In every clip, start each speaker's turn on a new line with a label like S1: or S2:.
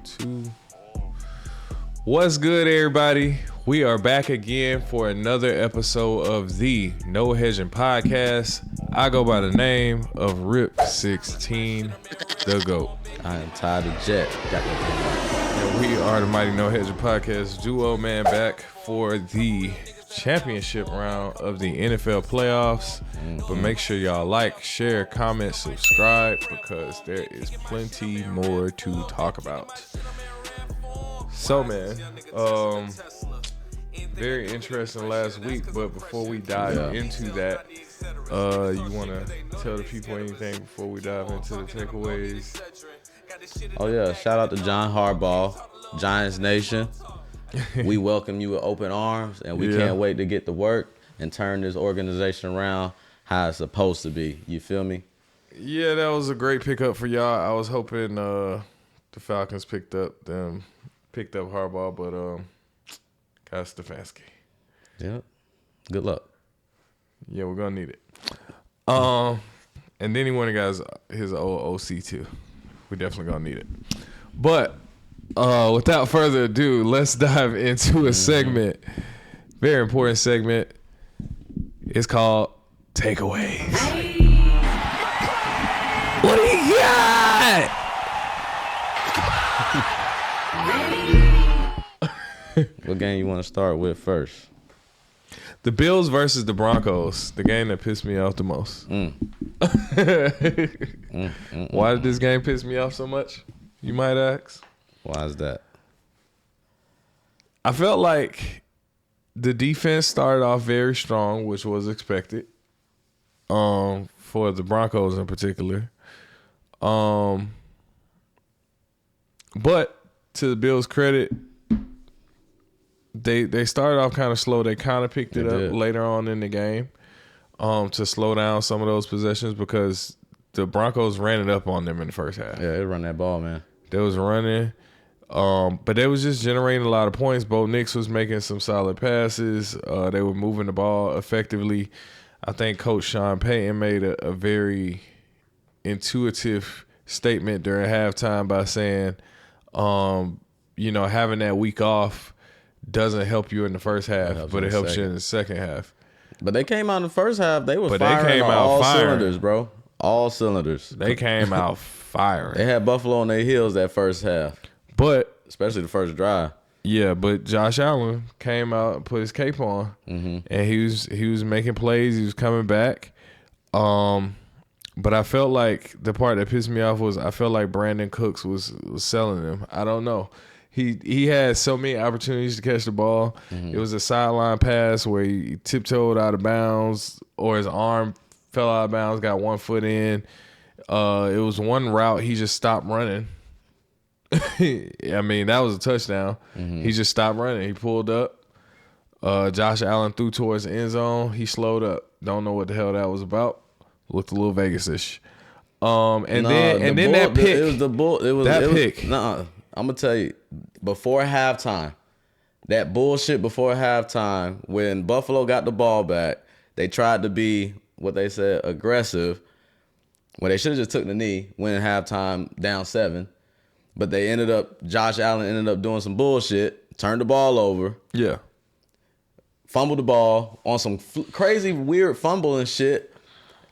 S1: 2. What's good, everybody? We are back again for another episode of the No Hedging Podcast. I go by the name of Rip16, the GOAT.
S2: I am Ty the Jet.
S1: And we are the Mighty No Hedging Podcast duo, man, back for the championship round of the NFL playoffs. But make sure y'all like, share, comment, subscribe, because there is plenty more to talk about. So, man, very interesting last week, but before we dive into that, you want to tell the people anything before we dive into the takeaways?
S2: Oh, yeah. Shout out to John Harbaugh, Giants Nation. We welcome you with open arms, and we can't wait to get to work and turn this organization around how it's supposed to be. You feel me?
S1: Yeah, that was a great pickup for y'all. I was hoping the Falcons picked up Harbaugh, but got Stefanski.
S2: Yep. Good luck.
S1: Yeah, we're gonna need it. And then he went and got his old OC too. We definitely gonna need it. But without further ado, let's dive into a segment. Very important segment. It's called Takeaways. What do you got?
S2: What game you want to start with first?
S1: The Bills versus the Broncos, the game that pissed me off the most. Why did this game piss me off so much, you might ask?
S2: Why is that?
S1: I felt like the defense started off very strong, which was expected, for the Broncos in particular. But to the Bills' credit, they started off kind of slow. They kind of picked it up later on in the game to slow down some of those possessions because the Broncos ran it up on them in the first half.
S2: Yeah, they run that ball, man.
S1: They was running. But they was just generating a lot of points. Bo Nix was making some solid passes. They were moving the ball effectively. I think Coach Sean Payton made a very intuitive statement during halftime by saying, having that week off doesn't help you in the first half, but it helps you in the second half.
S2: But they came out in the first half. They were firing on all cylinders, bro. All cylinders.
S1: They came out firing.
S2: They had Buffalo on their heels that first half.
S1: But
S2: especially the first drive.
S1: Yeah, but Josh Allen came out and put his cape on, and he was making plays. He was coming back. But I felt like the part that pissed me off was I felt like Brandon Cooks was selling him. I don't know. He had so many opportunities to catch the ball. It was a sideline pass where he tiptoed out of bounds, or his arm fell out of bounds, got 1 foot in. It was one route he just stopped running. I mean, that was a touchdown. He just stopped running. He pulled up. Josh Allen threw towards the end zone. He slowed up. Don't know what the hell that was about. Looked a little Vegas-ish. Then that pick.
S2: It was the bull.
S1: Pick.
S2: I'm gonna tell you. Before halftime, that bullshit before halftime, when Buffalo got the ball back, they tried to be what they said aggressive. Well, they should have just took the knee, went in halftime down 7. But Josh Allen ended up doing some bullshit, turned the ball over.
S1: Yeah.
S2: Fumbled the ball on some crazy, weird fumble and shit,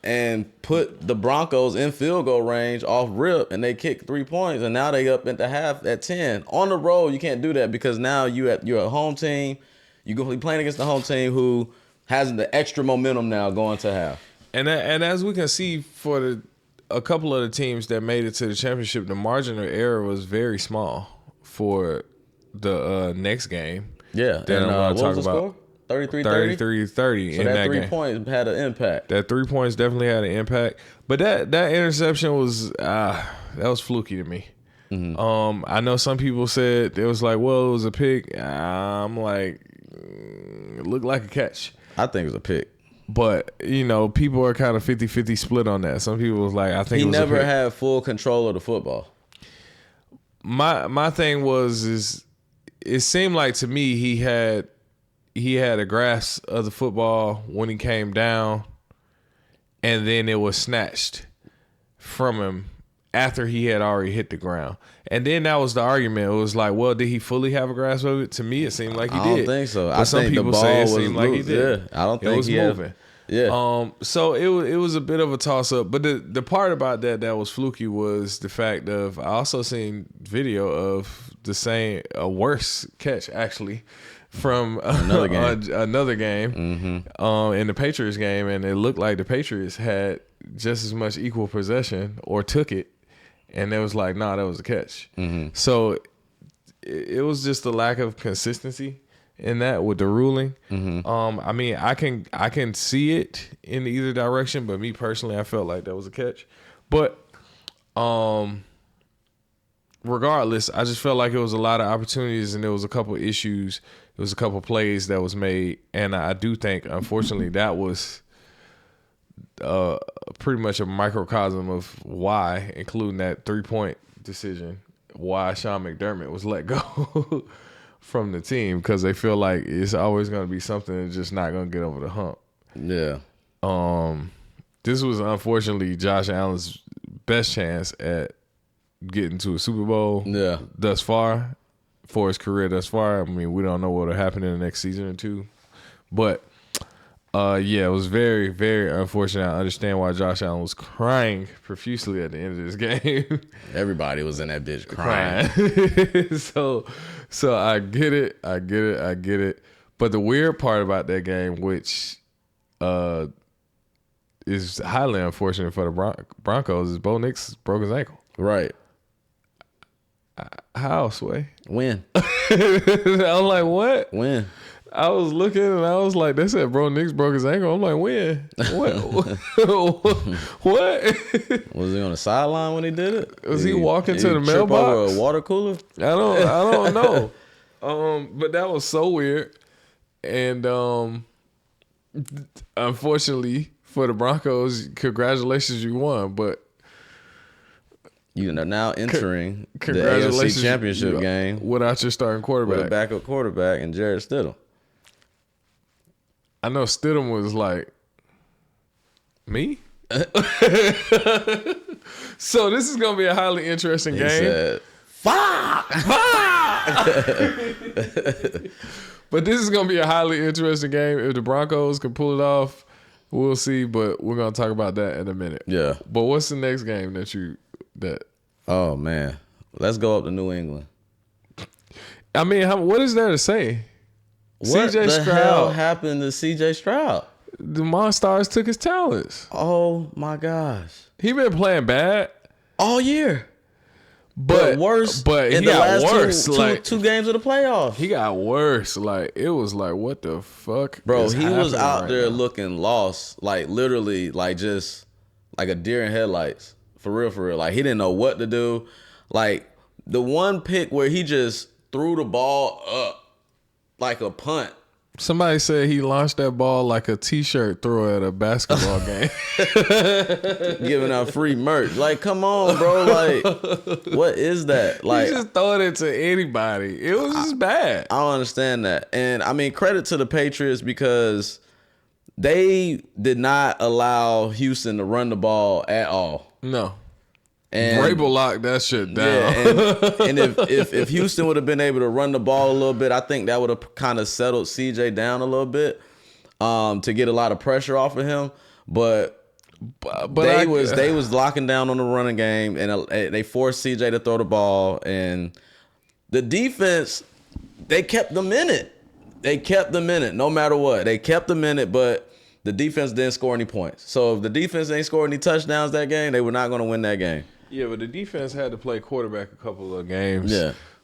S2: and put the Broncos in field goal range off rip, and they kicked 3 points, and now they up at the half at 10. On the road, you can't do that because now you're a home team. You're going to be playing against the home team who has the extra momentum now going to half.
S1: And as we can see for a couple of the teams that made it to the championship, the margin of error was very small for the next game.
S2: Yeah.
S1: That I'm going to talk about.
S2: Score? 33-30?
S1: 33-30
S2: so
S1: in that
S2: 3
S1: game.
S2: points had an impact.
S1: That 3 points definitely had an impact. But that interception was that was fluky to me. I know some people said it was like, well, it was a pick. I'm like, it looked like a catch.
S2: I think it was a pick.
S1: But, people are kind of 50-50 split on that. Some people was like, I think
S2: he
S1: it was
S2: never
S1: a pick.
S2: had full control of the football.
S1: My thing is it seemed like to me he had a grasp of the football when he came down, and then it was snatched from him after he had already hit the ground. And then that was the argument. It was like, well, did he fully have a grasp of it? To me, it seemed like he did.
S2: I don't think so.
S1: But some people say it seemed like he did.
S2: Yeah, I don't think
S1: it was moving.
S2: Yeah.
S1: So it was a bit of a toss up. But the part about that was fluky was the fact of I also seen video of a worse catch actually from another game in the Patriots game, and it looked like the Patriots had just as much equal possession or took it, and it was like, nah, that was a catch. So it was just a lack of consistency in that with the ruling. I mean, I can see it in either direction, but me personally, I felt like that was a catch. But regardless, I just felt like it was a lot of opportunities, and there was a couple issues. There was a couple plays that was made, and I do think, unfortunately, that was pretty much a microcosm of why, including that 3-point decision, why Sean McDermott was let go from the team, because they feel like it's always going to be something that's just not going to get over the hump.
S2: Yeah.
S1: This was unfortunately Josh Allen's best chance at getting to a Super Bowl thus far, for his career thus far. I mean, we don't know what will happen in the next season or two. But, it was very, very unfortunate. I understand why Josh Allen was crying profusely at the end of this game.
S2: Everybody was in that bitch crying.
S1: So I get it. But the weird part about that game, which is highly unfortunate for the Broncos, is Bo Nix broke his ankle.
S2: Right.
S1: How, Sway?
S2: When?
S1: I'm like, what?
S2: When?
S1: I was looking and I was like, they said Bro Nix broke his ankle. I'm like, when? What?
S2: Was he on the sideline when he did it?
S1: Was he walking to the mailbox?
S2: Over a water cooler?
S1: I don't know. But that was so weird. And unfortunately for the Broncos, congratulations, you won. But
S2: you are now entering the AFC Championship game
S1: without your starting quarterback.
S2: With a backup quarterback and Jarrett Stidham.
S1: I know Stidham was like, me? So this is going to be a highly interesting game.
S2: Said, fuck!
S1: But this is going to be a highly interesting game. If the Broncos can pull it off, we'll see. But we're going to talk about that in a minute.
S2: Yeah.
S1: But what's the next game that?
S2: Oh, man. Let's go up to New England.
S1: I mean, what is there to say?
S2: What the hell happened to C.J. Stroud?
S1: The Monstars took his talents.
S2: Oh, my gosh.
S1: He been playing bad
S2: all year. But worse.
S1: But
S2: in
S1: he
S2: the
S1: got
S2: last
S1: worse.
S2: Two games of the playoffs.
S1: He got worse. Like, it was like, what the fuck?
S2: Bro, he was out there looking lost. Like, literally, like, just like a deer in headlights. For real. Like, he didn't know what to do. Like, the one pick where he just threw the ball up like a punt.
S1: Somebody said he launched that ball like a T-shirt thrower at a basketball game.
S2: Giving out free merch. Like, come on, bro. Like, what is that? Like,
S1: he just throwing it to anybody. It was just bad.
S2: I don't understand that. And, I mean, credit to the Patriots because they did not allow Houston to run the ball at all.
S1: No.
S2: And
S1: Vrabel locked that shit down.
S2: Yeah, and if Houston would have been able to run the ball a little bit, I think that would have kind of settled CJ down a little bit to get a lot of pressure off of him. But they was locking down on the running game, and they forced CJ to throw the ball. And the defense, they kept them in it. No matter what. They kept them in it, but the defense didn't score any points. So if the defense ain't scored any touchdowns that game, they were not going to win that game.
S1: Yeah, but the defense had to play quarterback a couple of games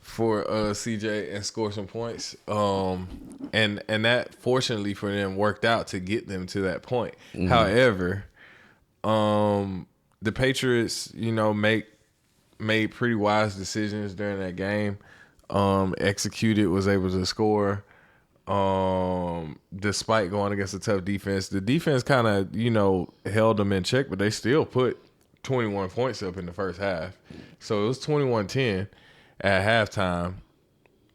S1: for CJ and score some points. And that, fortunately for them, worked out to get them to that point. Mm-hmm. However, the Patriots, made pretty wise decisions during that game. Executed, was able to score. Despite going against a tough defense, the defense kind of, held them in check, but they still put 21 points up in the first half. So it was 21-10 at halftime.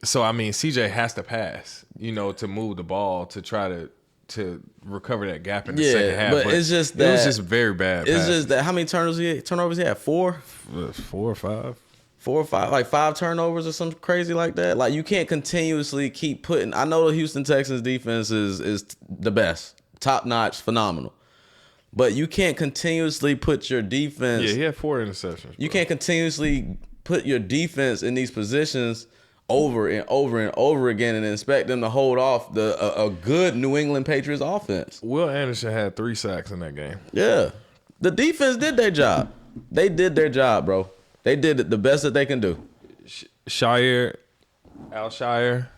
S1: So, I mean, CJ has to pass, to move the ball to try to to recover that gap in the second half.
S2: But it's just that
S1: it was just very bad.
S2: It's just that how many turnovers he had? 4?
S1: 4 or 5.
S2: 4 or 5, like 5 turnovers or something crazy like that. Like, you can't continuously keep putting. I know the Houston Texans defense is the best, top notch, phenomenal. But you can't continuously put your defense.
S1: Yeah, he had 4 interceptions.
S2: You can't continuously put your defense in these positions over and over and over again and expect them to hold off a good New England Patriots offense.
S1: Will Anderson had 3 sacks in that game.
S2: Yeah, the defense did their job. They did their job, bro. They did the best that they can do.
S1: Al Shire,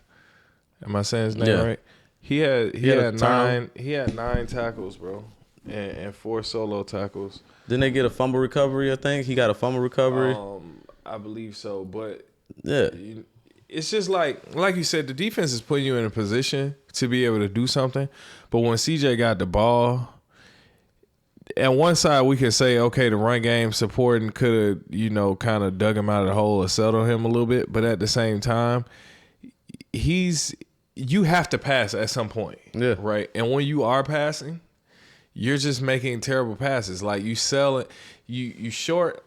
S1: am I saying his name right? He had 9 tackles, bro, and 4 solo tackles.
S2: Didn't they get a fumble recovery? I think he got a fumble recovery.
S1: I believe so, but
S2: yeah,
S1: it's just like you said, the defense is putting you in a position to be able to do something. But when CJ got the ball, on one side we could say, okay, the run game supporting could have, kind of dug him out of the hole or settled him a little bit. But at the same time, you have to pass at some point.
S2: Yeah.
S1: Right. And when you are passing, you're just making terrible passes. Like you sell it, you short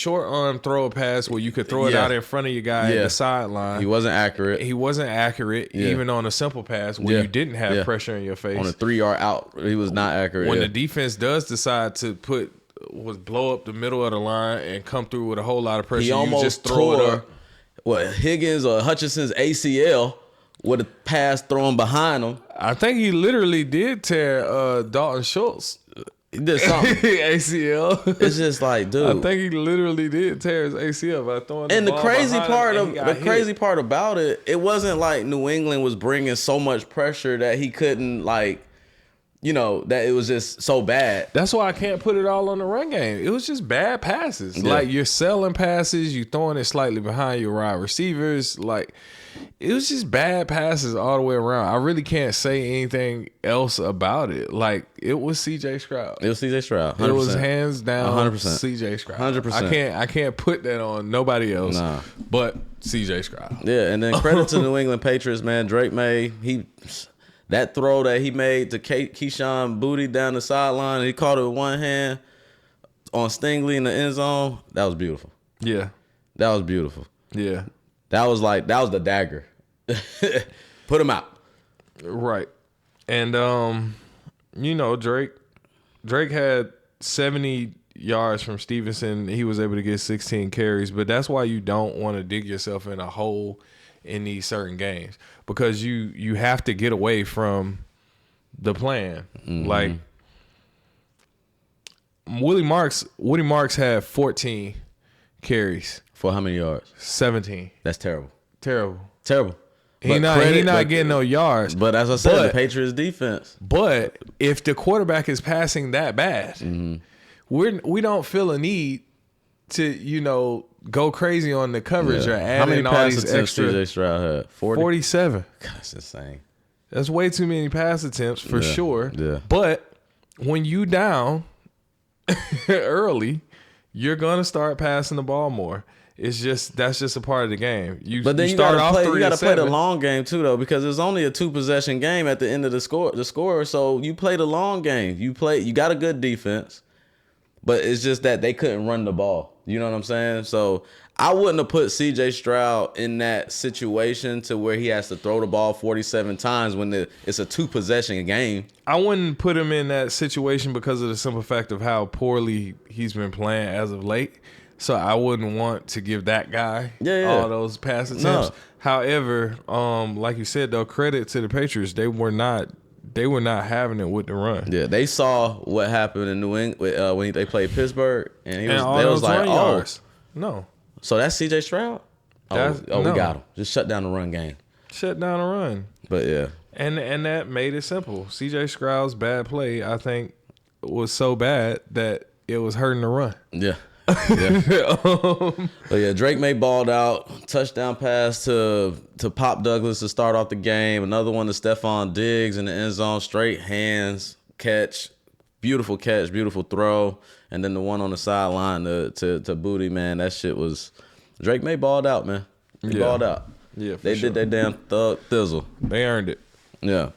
S1: arm throw a pass where you could throw it out in front of your guy at the sideline.
S2: He wasn't accurate.
S1: Even on a simple pass where you didn't have pressure in your face.
S2: On a 3-yard out, he was not accurate.
S1: When the defense does decide to blow up the middle of the line and come through with a whole lot of pressure,
S2: he almost
S1: you just throw it up.
S2: Higgins or Hutchinson's ACL with a pass thrown behind him.
S1: I think he literally did tear Dalton Schultz.
S2: He did something.
S1: ACL.
S2: It's just like, dude.
S1: I think he literally did tear his ACL by throwing.
S2: And
S1: the
S2: crazy part about it, it wasn't like New England was bringing so much pressure that he couldn't that it was just so bad.
S1: That's why I can't put it all on the run game. It was just bad passes.
S2: Yeah.
S1: Like you're selling passes, you throwing it slightly behind your wide receivers. Like it was just bad passes all the way around. I really can't say anything else about it. Like it was CJ Stroud.
S2: 100%.
S1: It was hands down
S2: 100%.
S1: CJ Stroud.
S2: 100%.
S1: I can't put that on nobody else but CJ Stroud.
S2: Yeah, and then credit to New England Patriots, man. Drake May, that throw that he made to Keyshawn Booty down the sideline, he caught it with one hand on Stingley in the end zone. That was beautiful.
S1: Yeah.
S2: That was beautiful.
S1: Yeah.
S2: That was the dagger. Put him out.
S1: Right. And Drake had 70 yards from Stevenson. He was able to get 16 carries, but that's why you don't want to dig yourself in a hole in these certain games, because you have to get away from the plan. Mm-hmm. Like Woody Marks had 14 carries.
S2: For how many yards?
S1: 17.
S2: That's terrible.
S1: Terrible.
S2: He
S1: not getting no yards.
S2: But as I said, the Patriots defense.
S1: But if the quarterback is passing that bad, we don't feel a need to, go crazy on the coverage or add in all these extra.
S2: CJ Stroud had?
S1: 47.
S2: God, that's insane.
S1: That's way too many pass attempts for sure.
S2: Yeah.
S1: But when you down early, you're gonna start passing the ball more. That's just a part of the game. You gotta
S2: play the long game too, though, because it's only a 2-possession game at the end of the score. So you play the long game. You got a good defense, but it's just that they couldn't run the ball. You know what I'm saying? So I wouldn't have put CJ Stroud in that situation to where he has to throw the ball 47 times when it's a 2-possession game.
S1: I wouldn't put him in that situation because of the simple fact of how poorly he's been playing as of late. So I wouldn't want to give that guy all those pass attempts.
S2: No.
S1: However, like you said, though, credit to the Patriots, they were not having it with the run.
S2: Yeah, they saw what happened in New England when they played Pittsburgh, and they was like,
S1: yards. No.
S2: So that's CJ Stroud? We got him. Just shut down the run game.
S1: Shut down the run.
S2: But yeah.
S1: And that made it simple. CJ Stroud's bad play, I think, was so bad that it was hurting the run.
S2: Yeah. But yeah, Drake May balled out. Touchdown pass to Pop Douglas to start off the game. Another one to Stephon Diggs in the end zone. Straight hands catch. Beautiful catch, beautiful throw. And then the one on the sideline to Booty, man. That shit was... Drake May balled out, man. He balled out.
S1: Yeah,
S2: they did their damn thizzle.
S1: They earned it.
S2: Yeah.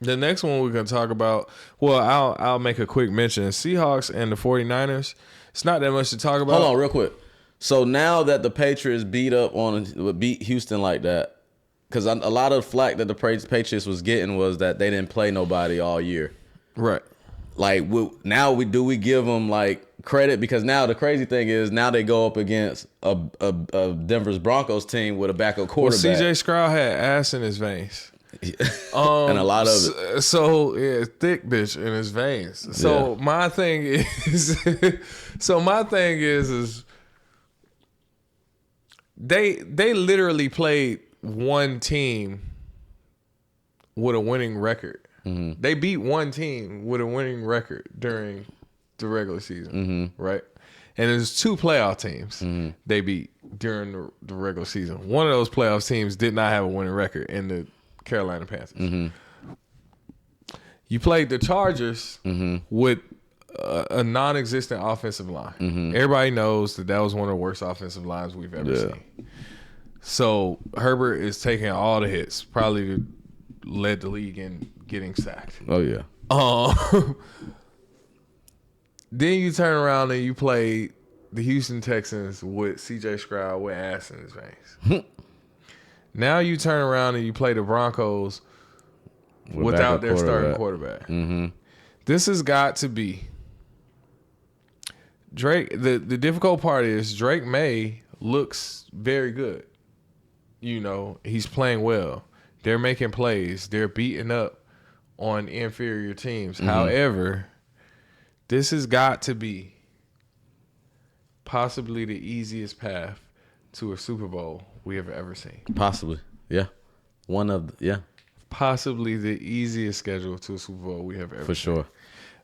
S1: The next one we're going to talk about, well, I'll make a quick mention. Seahawks and the 49ers, it's not that much to talk about.
S2: Hold on real quick. So now that the Patriots beat Houston like that, because a lot of flack that the Patriots was getting was that they didn't play nobody all year.
S1: Right.
S2: Like, do we give them, like, credit? Because now the crazy thing is now they go up against a Denver's Broncos team with a backup quarterback.
S1: Well, CJ Stroud had ass in his veins.
S2: And a lot of it.
S1: So yeah, thick bitch in his veins. So my thing is, they literally played one team with a winning record. Mm-hmm. They beat one team with a winning record during the regular season, right? And there's two playoff teams they beat during the regular season. One of those playoff teams did not have a winning record in the Carolina Panthers. Mm-hmm. You played the Chargers with a non-existent offensive line. Mm-hmm. Everybody knows that was one of the worst offensive lines we've ever seen. So Herbert is taking all the hits, probably led the league in getting sacked.
S2: Oh, yeah.
S1: Then you turn around and you play the Houston Texans with CJ Stroud with ass in his veins. Now you turn around and you play the Broncos without their starting quarterback. Mm-hmm. This has got to be Drake. The difficult part is Drake May looks very good. You know, he's playing well. They're making plays. They're beating up on inferior teams. Mm-hmm. However, this has got to be possibly the easiest path to a Super Bowl we have ever seen.
S2: Possibly, yeah.
S1: Possibly the easiest schedule to a Super Bowl we have ever seen.
S2: For sure.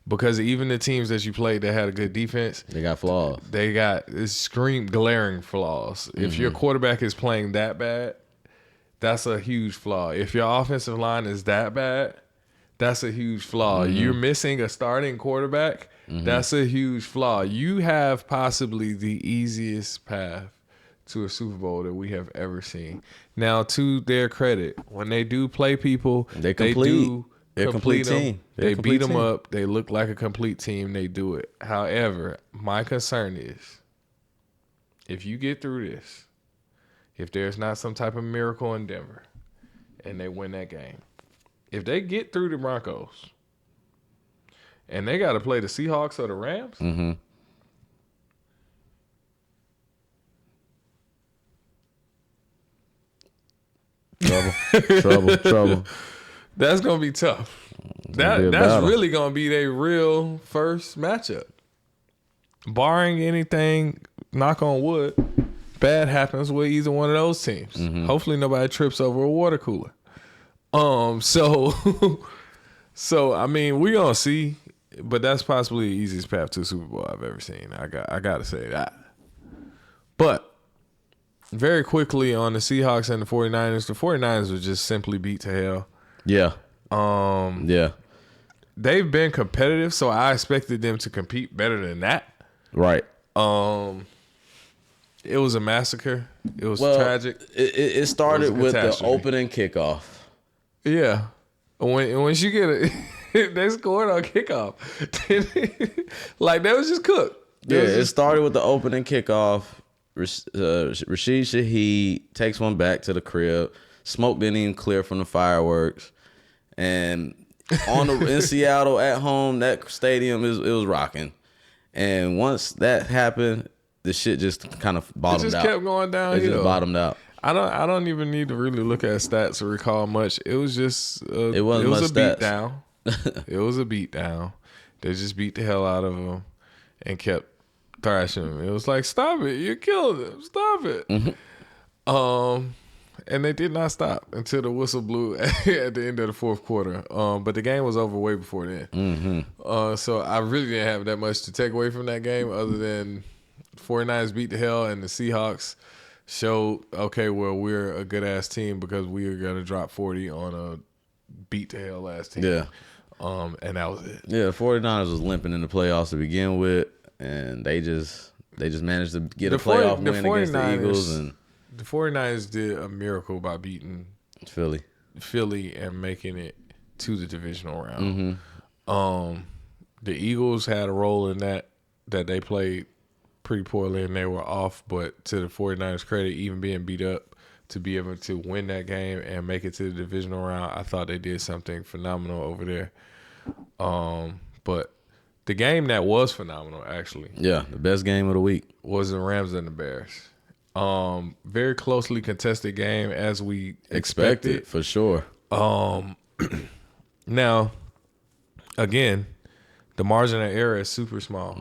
S1: Because even the teams that you played that had a good defense,
S2: they got flaws.
S1: They got glaring flaws. Mm-hmm. If your quarterback is playing that bad, that's a huge flaw. If your offensive line is that bad, that's a huge flaw. Mm-hmm. You're missing a starting quarterback, that's a huge flaw. You have possibly the easiest path to a Super Bowl that we have ever seen. Now, to their credit, when they do play people, they do complete them. They beat them up. They look like a complete team. They do it. However, my concern is, if you get through this, if there's not some type of miracle in Denver and they win that game, if they get through the Broncos and they got to play the Seahawks or the Rams,
S2: Trouble.
S1: That's gonna be tough. That's really gonna be their real first matchup. Barring anything, knock on wood, bad happens with either one of those teams. Mm-hmm. Hopefully nobody trips over a water cooler. So I mean, we gonna see, but that's possibly the easiest path to a Super Bowl I've ever seen. I gotta say that. But very quickly on the Seahawks and the 49ers were just simply beat to hell.
S2: Yeah.
S1: Yeah. They've been competitive, so I expected them to compete better than that.
S2: Right.
S1: It was a massacre. It was tragic.
S2: It started with the opening kickoff.
S1: Yeah. When you get they scored on kickoff. Like, that was just cooked.
S2: It started with the opening kickoff. Rashid Shaheed takes one back to the crib. Smoke didn't even clear from the fireworks. And in Seattle at home, that stadium it was rocking. And once that happened, the shit just kind of bottomed out.
S1: It just kept going down.
S2: It just bottomed out.
S1: I don't even need to really look at stats to recall much. It was just
S2: it was a beat
S1: down. It was a beat down. They just beat the hell out of him and kept thrashing him. It was like, stop it, you're killing him. Stop it. Mm-hmm. And they did not stop until the whistle blew at the end of the fourth quarter. But the game was over way before then. Mm-hmm. So I really didn't have that much to take away from that game other than 49ers beat the hell and the Seahawks showed, okay, well, we're a good-ass team because we are going to drop 40 on a beat-the-hell last team.
S2: Yeah.
S1: And that was it.
S2: Yeah, the 49ers was limping in the playoffs to begin with, and they just managed to get a playoff win against the Eagles. And
S1: the 49ers did a miracle by beating
S2: Philly
S1: and making it to the divisional round. The Eagles had a role in that they played pretty poorly and they were off, but to the 49ers' credit, even being beat up, to be able to win that game and make it to the divisional round, I thought they did something phenomenal over there. But the game that was phenomenal, actually.
S2: Yeah, the best game of the week.
S1: Was the Rams and the Bears. Very closely contested game as we expected.
S2: For sure.
S1: Now, again, the margin of error is super small.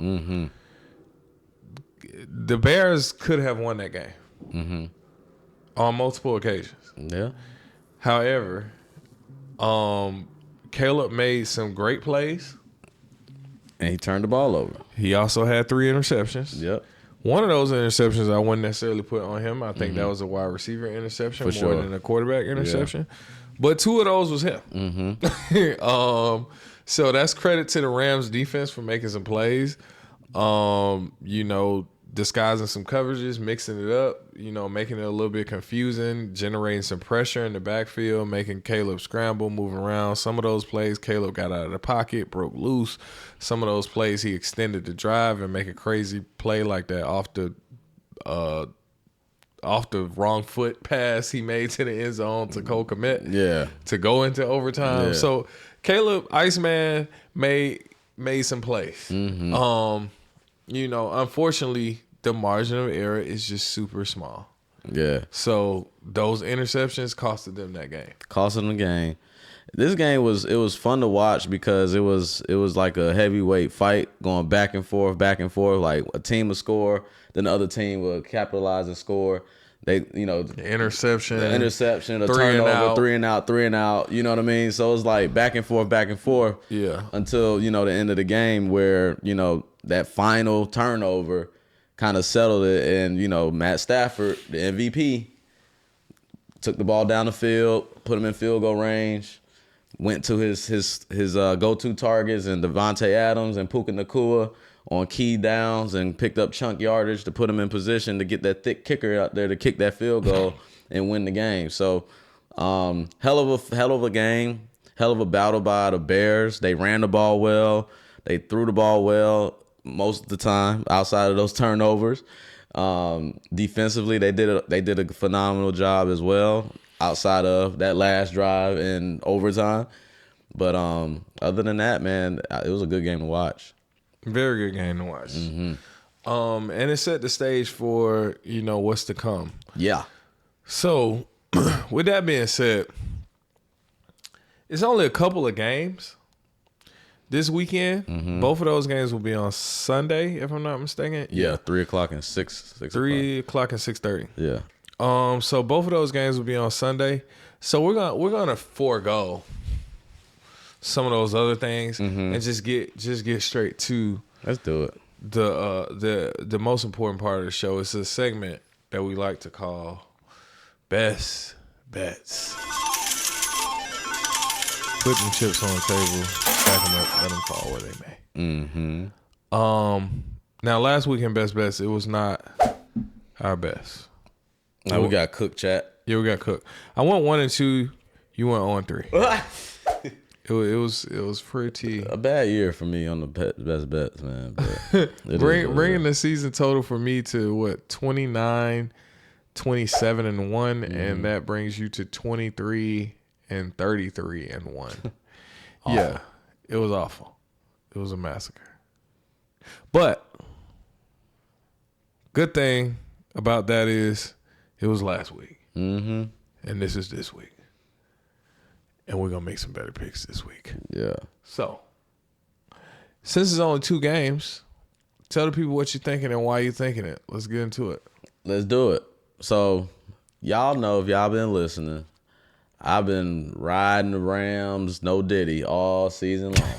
S1: The Bears could have won that game on multiple occasions.
S2: Yeah.
S1: However, Caleb made some great plays.
S2: And he turned the ball over.
S1: He also had 3 interceptions.
S2: Yep.
S1: One of those interceptions I wouldn't necessarily put on him. I think that was a wide receiver interception more than a quarterback interception. Yeah. But 2 of those was him. So that's credit to the Rams defense for making some plays. Disguising some coverages, mixing it up, making it a little bit confusing, generating some pressure in the backfield, making Caleb scramble, move around. Some of those plays, Caleb got out of the pocket, broke loose. Some of those plays, he extended the drive and make a crazy play like that off the wrong foot pass he made to the end zone to Cole Kmet.
S2: Yeah.
S1: To go into overtime. Yeah. So Caleb, Iceman, made some plays. Unfortunately, the margin of error is just super small.
S2: Yeah.
S1: So those interceptions costed them that game.
S2: Costed them the game. This game was fun to watch because it was like a heavyweight fight going back and forth. Like a team would score, then the other team would capitalize and score. The interception, the turnover, 3 and out. You know what I mean? So it was like back and forth.
S1: Yeah.
S2: Until the end of the game where that final turnover kind of settled it, and Matt Stafford, the MVP, took the ball down the field, put him in field goal range, went to his go-to targets and Devontae Adams and Puka Nacua on key downs and picked up chunk yardage to put him in position to get that thick kicker out there to kick that field goal and win the game. So hell of a game, hell of a battle by the Bears. They ran the ball well. They threw the ball well most of the time outside of those turnovers. Defensively, they did a phenomenal job as well outside of that last drive in overtime. But other than that, man, it was a good game to watch.
S1: Very good game to watch. And it set the stage for, what's to come.
S2: Yeah.
S1: So, with that being said, it's only a couple of games this weekend. Both of those games will be on Sunday, if I'm not mistaken.
S2: Yeah, 3 o'clock and 6
S1: 3 o'clock and 6:30.
S2: Yeah.
S1: So both of those games will be on Sunday. So we're gonna forego some of those other things and just get straight to
S2: let's do it.
S1: The most important part of the show. It's a segment that we like to call Best Bets. Put them chips on the table, stack them up, let them fall where they may. Now last week in Best Bets, it was not our best.
S2: Now we got Cook, chat.
S1: Yeah, we got Cook. I went 1 and 2. You went 0 and 3. It was pretty
S2: a bad year for me on the Best Bets, man. But
S1: bringing the season total for me to what 29, 27 and 1, and that brings you to 23 and 33 and 1. Yeah, it was awful. It was a massacre. But good thing about that is it was last week, and this is this week. And we're going to make some better picks this week.
S2: Yeah.
S1: So, since it's only 2 games, tell the people what you're thinking and why you're thinking it. Let's get into it.
S2: Let's do it. So, y'all know if y'all been listening, I've been riding the Rams, no Diddy, all season long.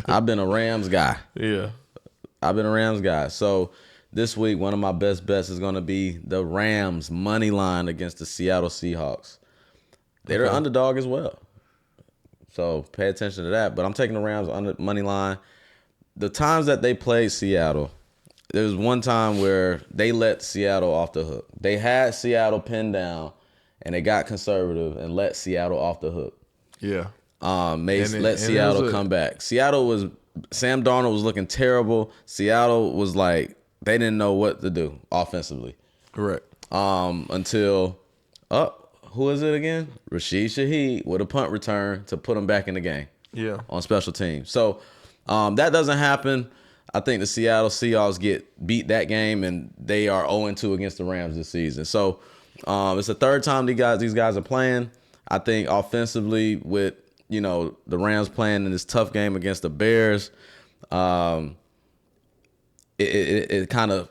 S2: I've been a Rams guy.
S1: Yeah.
S2: I've been a Rams guy. So, this week, one of my best bets is going to be the Rams money line against the Seattle Seahawks. They're an underdog as well. So pay attention to that. But I'm taking the Rams under money line. The times that they played Seattle, there was one time where they let Seattle off the hook. They had Seattle pinned down, and they got conservative and let Seattle off the hook.
S1: Yeah.
S2: let Seattle come back. Sam Darnold was looking terrible. Seattle was like, they didn't know what to do offensively.
S1: Correct.
S2: Until, who is it again? Rashid Shaheed with a punt return to put them back in the game.
S1: Yeah. On
S2: special teams. So that doesn't happen. I think the Seattle Seahawks beat that game, and they are 0-2 against the Rams this season. So it's the third time these guys are playing. I think offensively with, the Rams playing in this tough game against the Bears, it kind of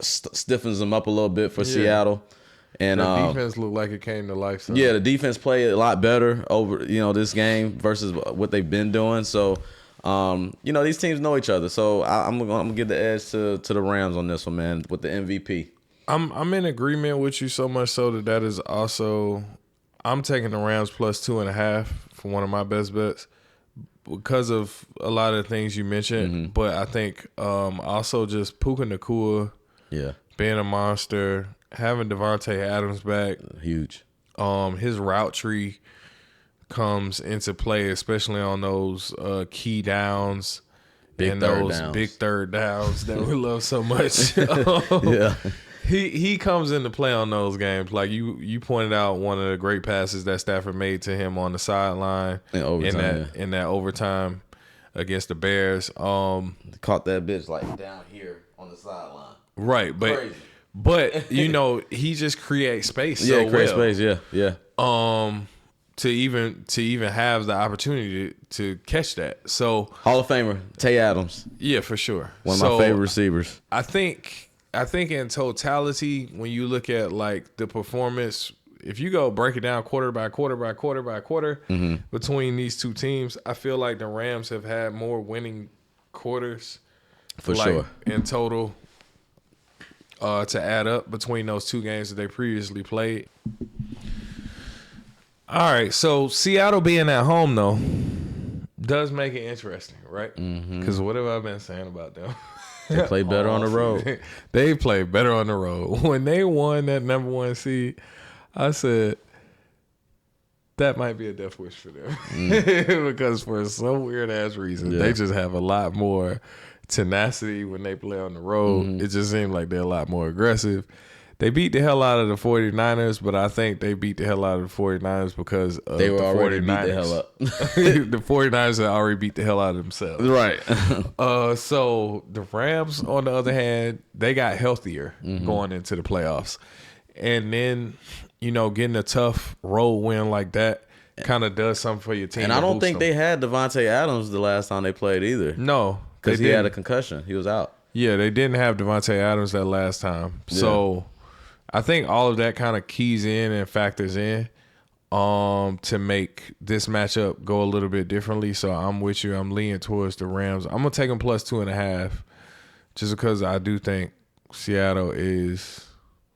S2: stiffens them up a little bit for Seattle. And
S1: the defense looked like it came to life. So.
S2: Yeah, the defense played a lot better over this game versus what they've been doing. So these teams know each other. So I'm gonna give the edge to the Rams on this one, man, with the MVP.
S1: I'm in agreement with you so much so that is also, I'm taking the Rams plus 2.5 for one of my best bets because of a lot of the things you mentioned. Mm-hmm. But I think also just Puka Nacua, being a monster, having Devontae Adams back,
S2: huge.
S1: His route tree comes into play, especially on those key downs and those big third downs that we love so much.
S2: Yeah.
S1: He comes into play on those games. Like you pointed out, one of the great passes that Stafford made to him on the sideline in that overtime against the Bears.
S2: Caught that bitch like down here on the sideline.
S1: Right, but he just creates space.
S2: Space. Yeah.
S1: To even have the opportunity to catch that. So
S2: Hall of Famer Tay Adams.
S1: Yeah, for sure.
S2: One of my favorite receivers.
S1: I think in totality, when you look at like the performance, if you go break it down quarter by quarter by quarter by quarter between these two teams, I feel like the Rams have had more winning quarters
S2: for sure
S1: in total to add up between those two games that they previously played. All right, so Seattle being at home though does make it interesting, right? Because what have I been saying about them?
S2: They play better on the road.
S1: They play better on the road. When they won that number 1 seed, I said that might be a death wish for them because for some weird ass reason, they just have a lot more tenacity when they play on the road. It just seems like they're a lot more aggressive. They beat the hell out of the 49ers, but I think they beat the hell out of the 49ers because of
S2: they were
S1: the
S2: already
S1: 49ers.
S2: Beat the hell up.
S1: The 49ers had already beat the hell out of themselves.
S2: Right.
S1: So the Rams, on the other hand, they got healthier going into the playoffs. And then, getting a tough road win like that kind of does something for your team.
S2: And I don't think they had Devontae Adams the last time they played either.
S1: No.
S2: Because he had a concussion. He was out.
S1: Yeah, they didn't have Devontae Adams that last time.
S2: Yeah.
S1: So I think all of that kind of keys in and factors in to make this matchup go a little bit differently. So I'm with you. I'm leaning towards the Rams. I'm going to take them plus 2.5 just because I do think Seattle is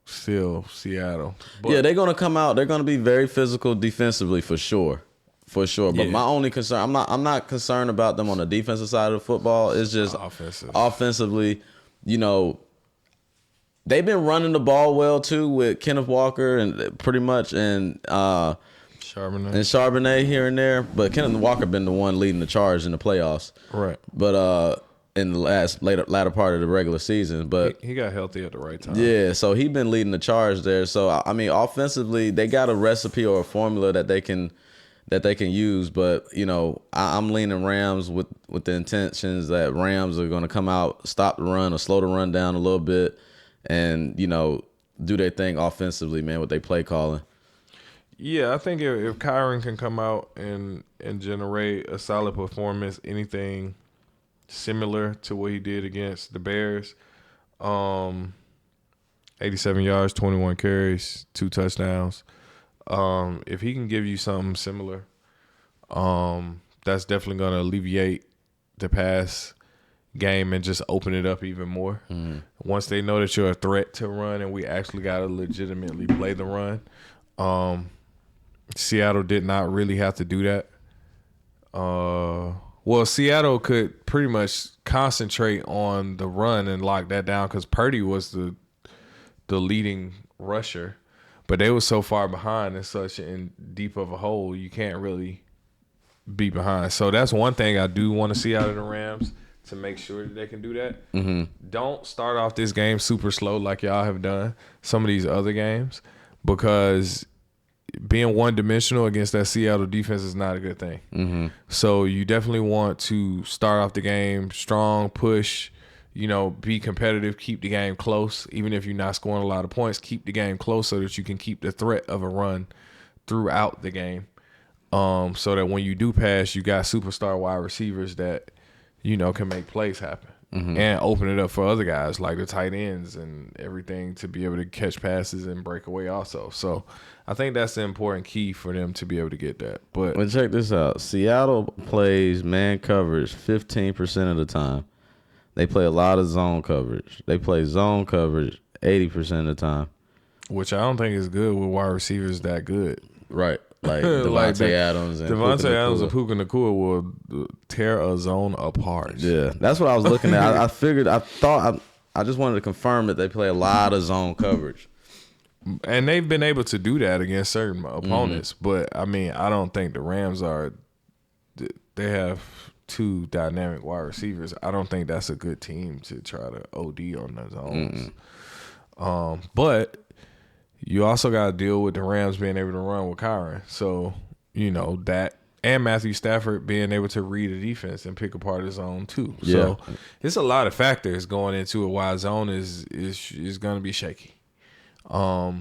S1: still Seattle.
S2: But they're going to come out. They're going to be very physical defensively for sure. For sure. But my only concern, I'm not concerned about them on the defensive side of the football. It's just offensively, they've been running the ball well too with Kenneth Walker and pretty much and Charbonnet here and there. But Kenneth Walker been the one leading the charge in the playoffs.
S1: Right.
S2: But in the latter part of the regular season. But
S1: he got healthy at the right time.
S2: Yeah, so he been leading the charge there. So I mean, offensively, they got a recipe or a formula that they can use, but I'm leaning Rams with the intentions that Rams are going to come out, stop the run or slow the run down a little bit, and do their thing offensively, man, with their play calling.
S1: Yeah, I think if Kyron can come out and generate a solid performance, anything similar to what he did against the Bears, 87 yards, 21 carries, 2 touchdowns. If he can give you something similar, that's definitely going to alleviate the pass game and just open it up even more. Once they know that you're a threat to run and we actually got to legitimately play the run, Seattle did not really have to do that. Well, Seattle could pretty much concentrate on the run and lock that down because Purdy was the leading rusher. But they were so far behind in such in deep of a hole, you can't really be behind. So that's one thing I do want to see out of the Rams, to make sure that they can do that.
S2: Mm-hmm.
S1: Don't start off this game super slow like y'all have done some of these other games, because being one-dimensional against that Seattle defense is not a good thing.
S2: Mm-hmm.
S1: So you definitely want to start off the game strong, push, be competitive, keep the game close. Even if you're not scoring a lot of points, keep the game close so that you can keep the threat of a run throughout the game. So that when you do pass, you got superstar wide receivers that, can make plays happen. Mm-hmm. And open it up for other guys like the tight ends and everything to be able to catch passes and break away also. So I think that's the important key for them to be able to get that. But
S2: check this out. Seattle plays man coverage 15% of the time. They play a lot of zone coverage. They play zone coverage 80% of the time.
S1: Which I don't think is good with wide receivers that good.
S2: Right. Like Devontae Adams and
S1: Puka Nacua will tear a zone apart.
S2: Yeah, that's what I was looking at. I figured, I just wanted to confirm that they play a lot of zone coverage.
S1: And they've been able to do that against certain opponents. Mm-hmm. But, I don't think the Rams they have two dynamic wide receivers. I don't think that's a good team to try to OD on the zones. Mm-hmm. But you also got to deal with the Rams being able to run with Kyron. So, that, and Matthew Stafford being able to read a defense and pick apart his own too. Yeah. So it's a lot of factors going into it why zone is going to be shaky. But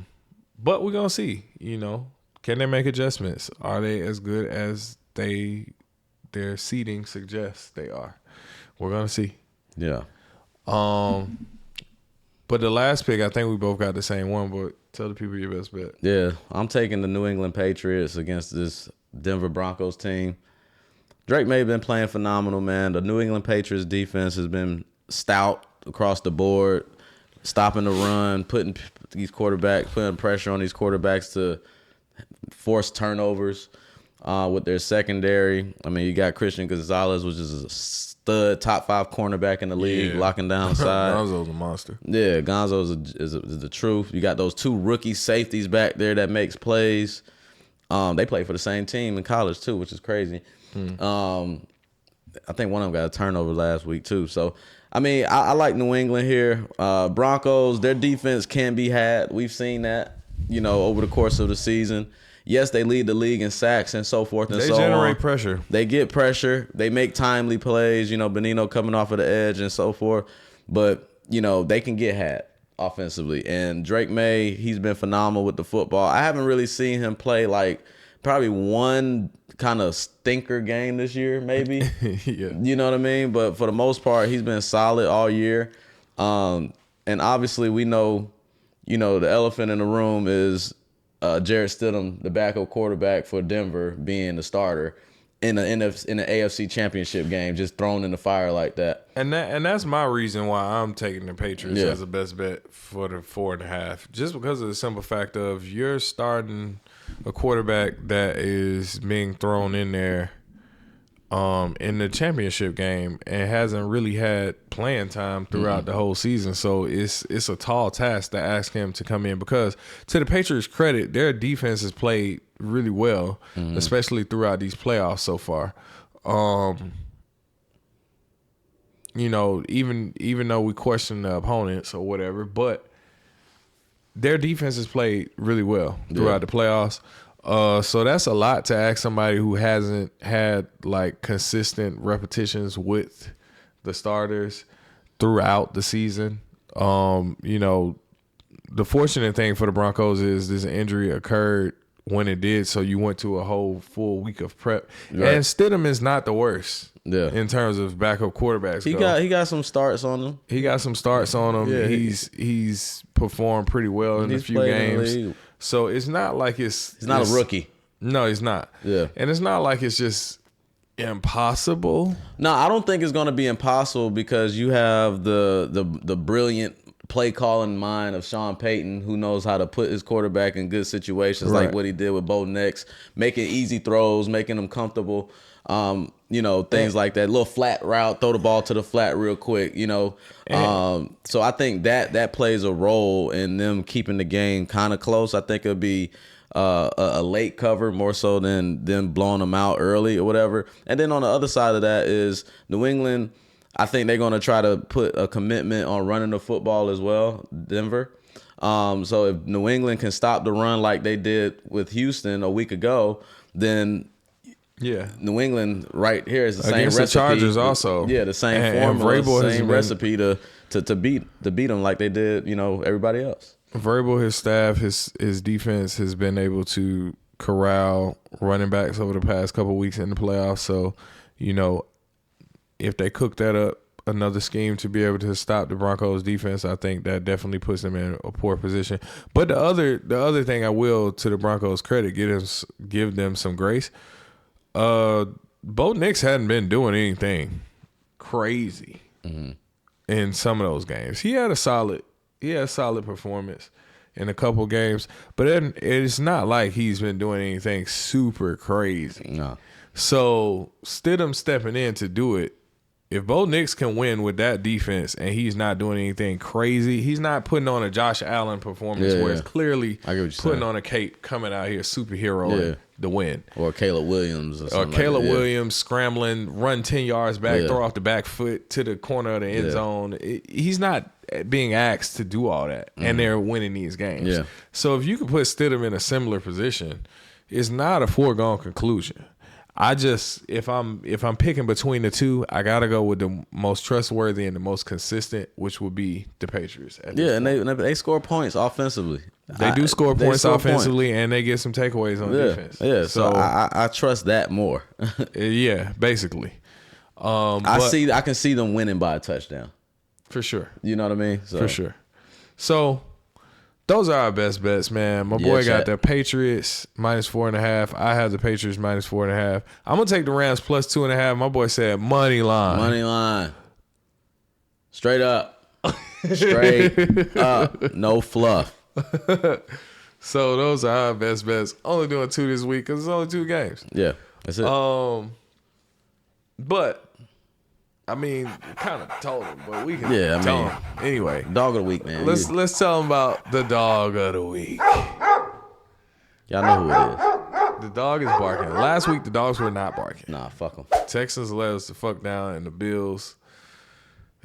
S1: we're going to see, can they make adjustments? Are they as good as their seeding suggests they are? We're going to see.
S2: Yeah.
S1: But the last pick, I think we both got the same one, but tell the people your best bet.
S2: Yeah, I'm taking the New England Patriots against this Denver Broncos team. Drake May have been playing phenomenal, man. The New England Patriots defense has been stout across the board, stopping the run, putting pressure on these quarterbacks to force turnovers with their secondary. You got Christian Gonzalez, which is a stud, top 5 cornerback in the league, locking down side.
S1: Gonzo's a monster.
S2: Yeah, Gonzo is the truth. You got those 2 rookie safeties back there that makes plays. They play for the same team in college too, which is crazy. I think one of them got a turnover last week too. So, I like New England here. Broncos, their defense can be had. We've seen that, over the course of the season. Yes, they lead the league in sacks and so forth and so on. They
S1: generate pressure.
S2: They get pressure. They make timely plays, Benino coming off of the edge and so forth. But, they can get had offensively. And Drake May, he's been phenomenal with the football. I haven't really seen him play like probably one kind of stinker game this year, maybe.
S1: Yeah.
S2: You know what I mean? But for the most part, he's been solid all year. And obviously we know, the elephant in the room is Jarrett Stidham, the backup quarterback for Denver, being the starter in the AFC Championship game, just thrown in the fire like that.
S1: And that's my reason why I'm taking the Patriots as a best bet for the 4.5, just because of the simple fact of you're starting a quarterback that is being thrown in there in the championship game and hasn't really had playing time throughout the whole season. So it's a tall task to ask him to come in, because to the Patriots' credit, their defense has played really well, especially throughout these playoffs so far. Even though we question the opponents or whatever, but their defense has played really well throughout the playoffs. So that's a lot to ask somebody who hasn't had like consistent repetitions with the starters throughout the season. The fortunate thing for the Broncos is this injury occurred when it did, so you went to a whole full week of prep. Right. And Stidham is not the worst in terms of backup quarterbacks.
S2: He got some starts on him.
S1: Yeah, he's performed pretty well in a few games. So it's not like he's
S2: not a rookie.
S1: No, he's not. Yeah. And it's not like it's just impossible.
S2: No, I don't think it's going to be impossible, because you have the brilliant play calling mind of Sean Payton, who knows how to put his quarterback in good situations, like what he did with Bo Nix, making easy throws, making them comfortable. Things like that. Little flat route, throw the ball to the flat real quick, So I think that plays a role in them keeping the game kind of close. I think it'll be a late cover more so than them blowing them out early or whatever. And then on the other side of that is New England. I think they're going to try to put a commitment on running the football as well, Denver. So if New England can stop the run like they did with Houston a week ago, then New England right here is the same
S1: against
S2: recipe.
S1: The Chargers also.
S2: Yeah, the same formula, same recipe to beat them like they did, everybody else.
S1: Vrabel, his staff, his defense has been able to corral running backs over the past couple of weeks in the playoffs. So, if they cook that up, another scheme to be able to stop the Broncos defense, I think that definitely puts them in a poor position. But the other thing I will, to the Broncos' credit, give them some grace. Bo Nix hadn't been doing anything crazy in some of those games. He had a solid performance in a couple games, but it's not like he's been doing anything super crazy.
S2: No.
S1: So Stidham stepping in to do it. If Bo Nix can win with that defense and he's not doing anything crazy, he's not putting on a Josh Allen performance where it's clearly putting on a cape, coming out here superhero to win.
S2: Or Caleb Williams. Or
S1: Caleb Williams scrambling, run 10 yards back, throw off the back foot to the corner of the end zone. He's not being asked to do all that, and they're winning these games.
S2: Yeah.
S1: So if you can put Stidham in a similar position, it's not a foregone conclusion. If I'm picking between the two, I gotta go with the most trustworthy and the most consistent, which would be the Patriots.
S2: And they score points offensively.
S1: They do score points offensively, and they get some takeaways on defense.
S2: Yeah, so I trust that more.
S1: Yeah, basically.
S2: I can see them winning by a touchdown.
S1: For sure.
S2: You know what I mean?
S1: For sure. So those are our best bets, man. My boy got the Patriots -4.5. I have the Patriots -4.5. I'm going to take the Rams +2.5. My boy said money line.
S2: Money line. Straight up. Straight up. No fluff.
S1: So those are our best bets. Only doing 2 this week because it's only 2 games.
S2: Yeah, that's it.
S1: But I mean, kind of told him, but we can tell him anyway.
S2: Dog of the week, man.
S1: Let's tell him about the dog of the week.
S2: Y'all know who it is.
S1: The dog is barking. Last week the dogs were not barking.
S2: Nah, fuck them.
S1: Texans let us the fuck down, and the Bills,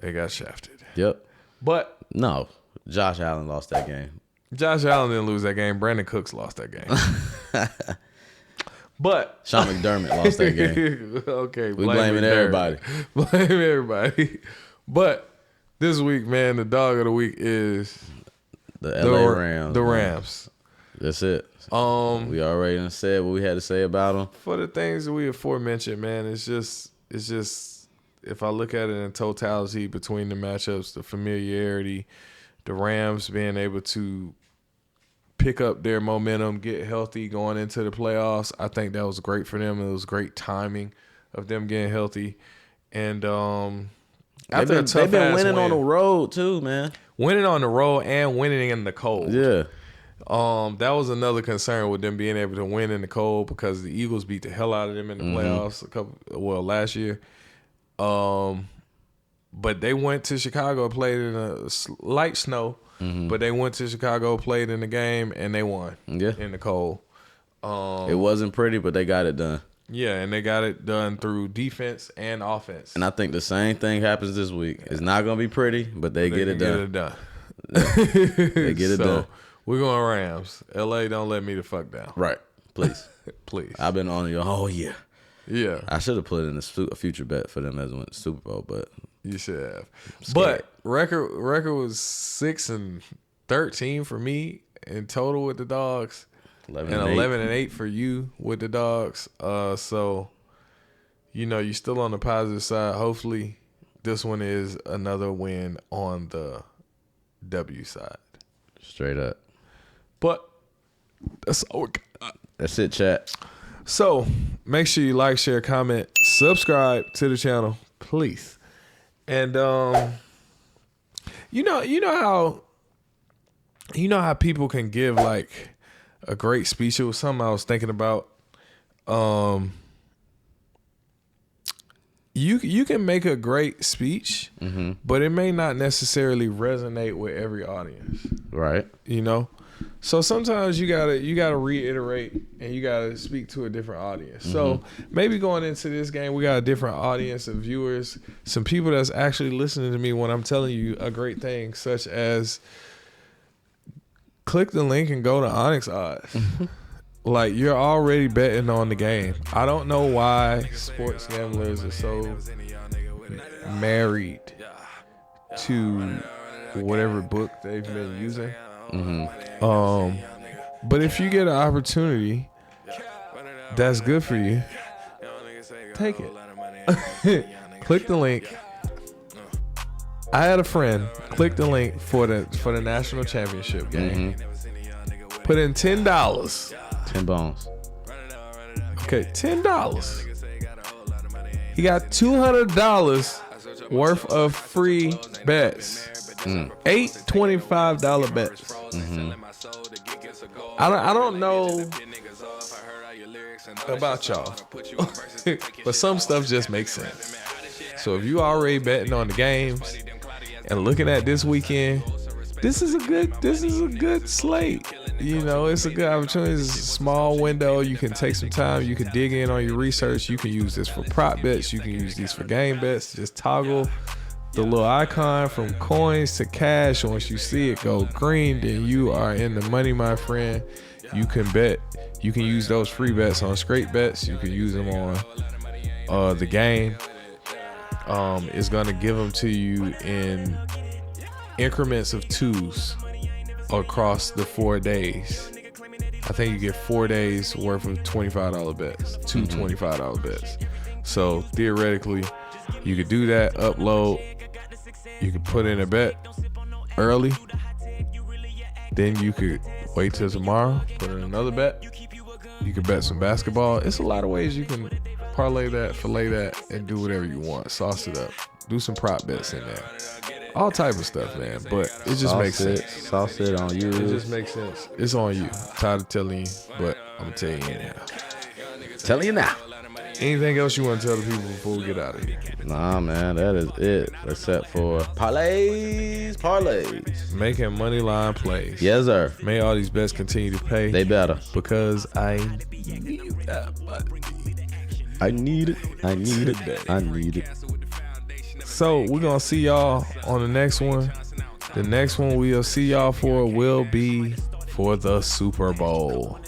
S1: they got shafted.
S2: Yep.
S1: But
S2: no, Josh Allen lost that game.
S1: Josh Allen didn't lose that game. Brandon Cooks lost that game. But
S2: Sean McDermott lost that game.
S1: Okay,
S2: we blaming everybody.
S1: Blame everybody. But this week, man, the dog of the week is
S2: the LA Rams.
S1: The Rams.
S2: That's it. We already said what we had to say about them.
S1: For the things that we aforementioned, man, it's just if I look at it in totality between the matchups, the familiarity, the Rams being able to pick up their momentum, get healthy going into the playoffs. I think that was great for them. It was great timing of them getting healthy. And they've
S2: been winning on the road too, man.
S1: Winning on the road and winning in the cold.
S2: Yeah.
S1: That was another concern with them being able to win in the cold because the Eagles beat the hell out of them in the playoffs last year. But they went to Chicago, played in a light snow. But they went to Chicago, played in the game, and they won in the cold.
S2: It wasn't pretty, but they got it done.
S1: Yeah, and they got it done through defense and offense.
S2: And I think the same thing happens this week. It's not going to be pretty, but they get it done. They get it done.
S1: We're going Rams. LA, don't let me the fuck down.
S2: Right. Please.
S1: Please.
S2: I've been on you all year.
S1: Yeah.
S2: I should have put in a future bet for them as they went to the Super Bowl, but
S1: you should have. But record was 6-13 for me in total with the dogs, 11-8 for you with the dogs. So, you're still on the positive side. Hopefully, this one is another win on the W side.
S2: Straight up.
S1: But that's all we got.
S2: That's it, chat.
S1: So make sure you like, share, comment, subscribe to the channel, please. And you know how people can give like a great speech. It was something I was thinking about. You can make a great speech, but it may not necessarily resonate with every audience.
S2: Right.
S1: So sometimes you gotta reiterate and you gotta speak to a different audience. So maybe going into this game, we got a different audience of viewers, some people that's actually listening to me when I'm telling you a great thing, such as click the link and go to Onyx Odds. Like, you're already betting on the game. I don't know why sports gamblers are so married to whatever book they've been using. But if you get an opportunity that's good for you, take it. Click the link. I had a friend click the link for the national championship game. Put in $10.
S2: 10 bones.
S1: Okay, $10. He got $200 worth of free bets. 8 $25 bets. I don't know about y'all, but some stuff just makes sense. So if you already betting on the games and looking at this weekend, this is a good slate. You know, it's a good opportunity. It's a small window. You can take some time. You can dig in on your research. You can use this for prop bets. You can use these for game bets. Just toggle the little icon from coins to cash. Once you see it go green, then you are in the money, my friend. You can bet. You can use those free bets on straight bets. You can use them on the game. It's going to give them to you in increments of 2s across the 4 days. I think you get 4 days worth of $25 bets, two $25 bets. So theoretically, you could do that, upload. You could put in a bet early. Then you could wait till tomorrow, put in another bet. You could bet some basketball. It's a lot of ways you can parlay that, fillet that, and do whatever you want. Sauce it up. Do some prop bets in there. All type of stuff, man. But it just makes sense.
S2: Sauce it on you.
S1: It just makes sense. It's on you. Tired of telling you, but I'm going to tell you now.
S2: Telling you now.
S1: Anything else you want to tell the people before we get out of here?
S2: Nah, man, that is it. Except for parlays.
S1: Making money line plays.
S2: Yes, sir.
S1: May all these bets continue to pay.
S2: They better.
S1: Because I need that money.
S2: I need it.
S1: So we're going to see y'all on the next one. The next one we'll see y'all for will be for the Super Bowl.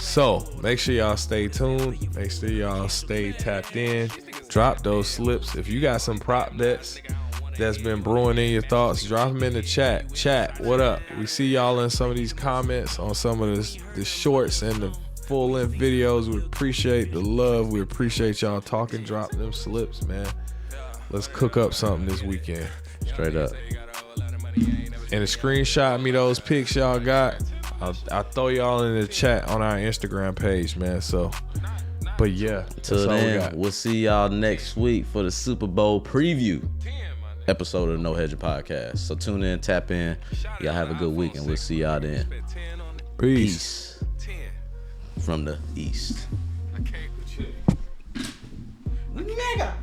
S1: So make sure y'all stay tuned. Make sure y'all stay tapped in. Drop those slips. If you got some prop bets that's been brewing in your thoughts, drop them in the chat. Chat, what up? We see y'all in some of these comments on some of the shorts and the full-length videos. We appreciate the love. We appreciate y'all talking. Drop them slips, man. Let's cook up something this weekend.
S2: Straight up.
S1: And screenshot me those pics y'all got. I'll throw y'all in the chat on our Instagram page, man. So, but yeah.
S2: Till then, we'll see y'all next week for the Super Bowl preview episode of the No Hedger Podcast. So tune in, tap in. Y'all have a good week, and we'll see y'all then. Peace. From the East.
S1: Nigga.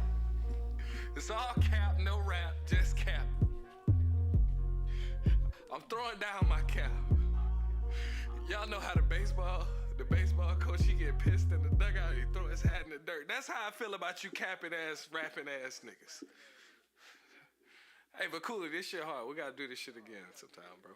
S3: It's all cap, no rap, just cap. I'm throwing down my cap. Y'all know how the baseball coach, he get pissed in the dugout, he throw his hat in the dirt. That's how I feel about you capping ass, rapping ass niggas. Hey, but cool, this shit hard. We gotta do this shit again sometime, bro.